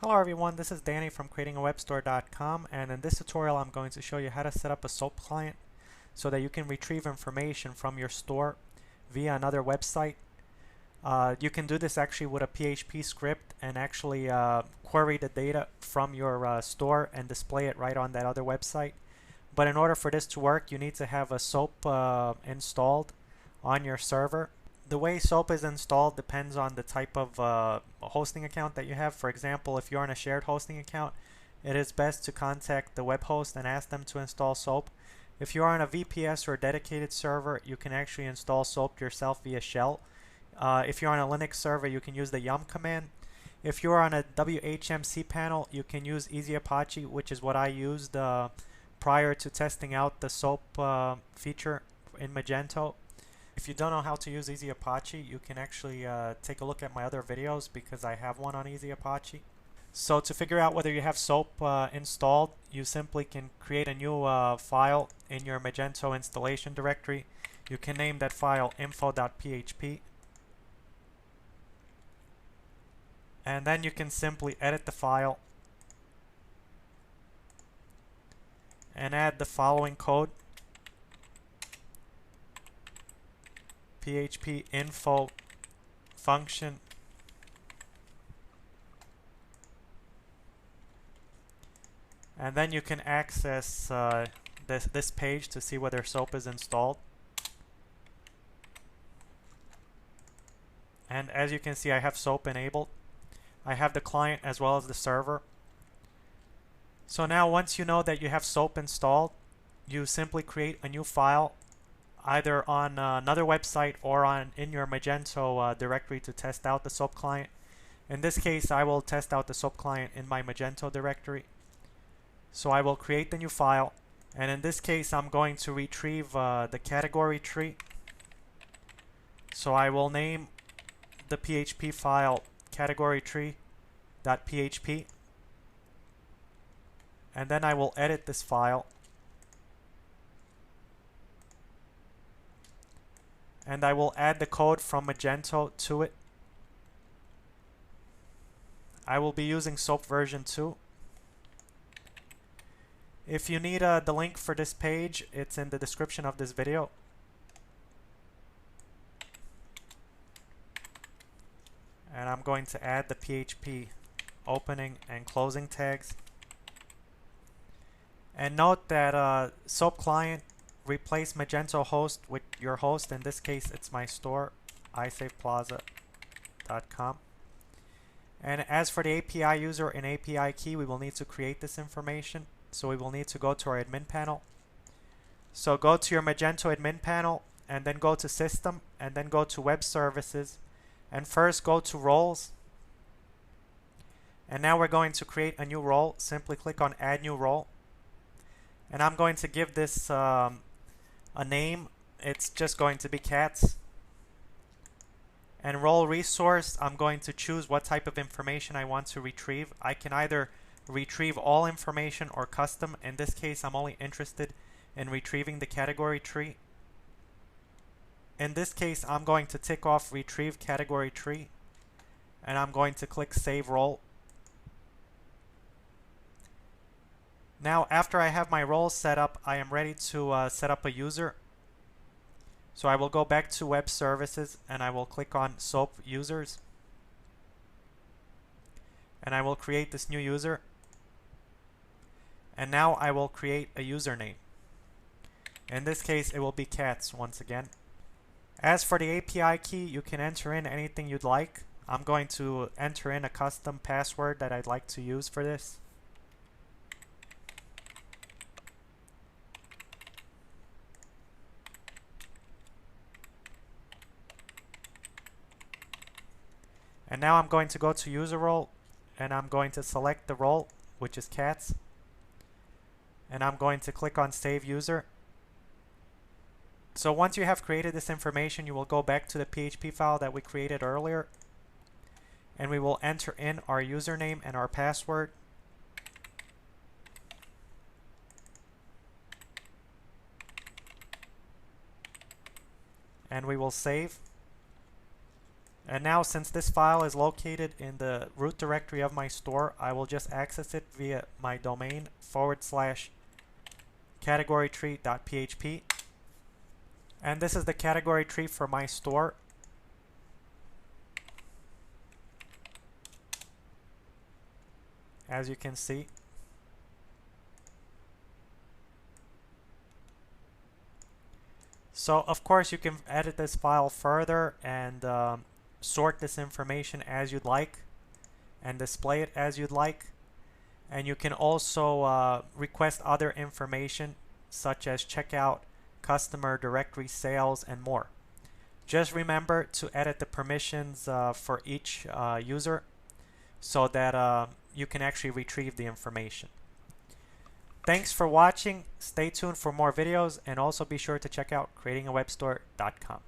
Hello everyone, this is Danny from creatingawebstore.com, and in this tutorial I'm going to show you how to set up a SOAP client so that you can retrieve information from your store via another website. You can do this actually with a PHP script and actually query the data from your store and display it right on that other website. But in order for this to work, you need to have a SOAP installed on your server. The way SOAP is installed depends on the type of hosting account that you have. For example, if you're on a shared hosting account, it is best to contact the web host and ask them to install SOAP. If you're on a VPS or a dedicated server, you can actually install SOAP yourself via shell. If you're on a Linux server, you can use the yum command. If you're on a WHM cPanel, you can use Easy Apache, which is what I used prior to testing out the SOAP feature in Magento. If you don't know how to use Easy Apache, you can actually take a look at my other videos because I have one on Easy Apache. So to figure out whether you have SOAP installed, you simply can create a new file in your Magento installation directory. You can name that file info.php. And then you can simply edit the file and add the following code: php info function and then you can access this page to see whether SOAP is installed. And as you can see, I have SOAP enabled. I have the client as well as the server. So now once you know that you have SOAP installed, you simply create a new file either on another website or in your Magento directory to test out the SOAP client. In this case, I will test out the SOAP client in my Magento directory. So I will create the new file, and in this case I'm going to retrieve the category tree. So I will name the PHP file category tree.php, and then I will edit this file. And I will add the code from Magento to it. I will be using SOAP version 2. If you need the link for this page, it's in the description of this video. And I'm going to add the PHP opening and closing tags. And note that SOAP client replace Magento host with your host. In this case, it's my store, iSafePlaza.com. And as for the API user and API key, we will need to create this information. So we will need to go to our admin panel. So go to your Magento admin panel and then go to System and then go to Web Services. And first go to Roles. And now we're going to create a new role. Simply click on Add New Role. And I'm going to give this a name. It's just going to be cats. And role resource, I'm going to choose what type of information I want to retrieve. I can either retrieve all information or custom. In this case, I'm only interested in retrieving the category tree. In this case, I'm going to tick off retrieve category tree, and I'm going to click save role. Now, after I have my role set up, I am ready to set up a user. So I will go back to Web Services and I will click on SOAP Users. And I will create this new user. And now I will create a username. In this case, it will be cats once again. As for the API key, you can enter in anything you'd like. I'm going to enter in a custom password that I'd like to use for this. And now I'm going to go to user role and I'm going to select the role, which is cats. And I'm going to click on save user. So once you have created this information, you will go back to the PHP file that we created earlier. And we will enter in our username and our password. And we will save. And now, since this file is located in the root directory of my store, I will just access it via my domain /categorytree.php. And this is the category tree for my store. As you can see. So of course you can edit this file further and sort this information as you'd like and display it as you'd like. And you can also request other information such as checkout, customer directory, sales, and more. Just remember to edit the permissions for each user so that you can actually retrieve the information. Thanks for watching. Stay tuned for more videos, and also be sure to check out creatingawebstore.com.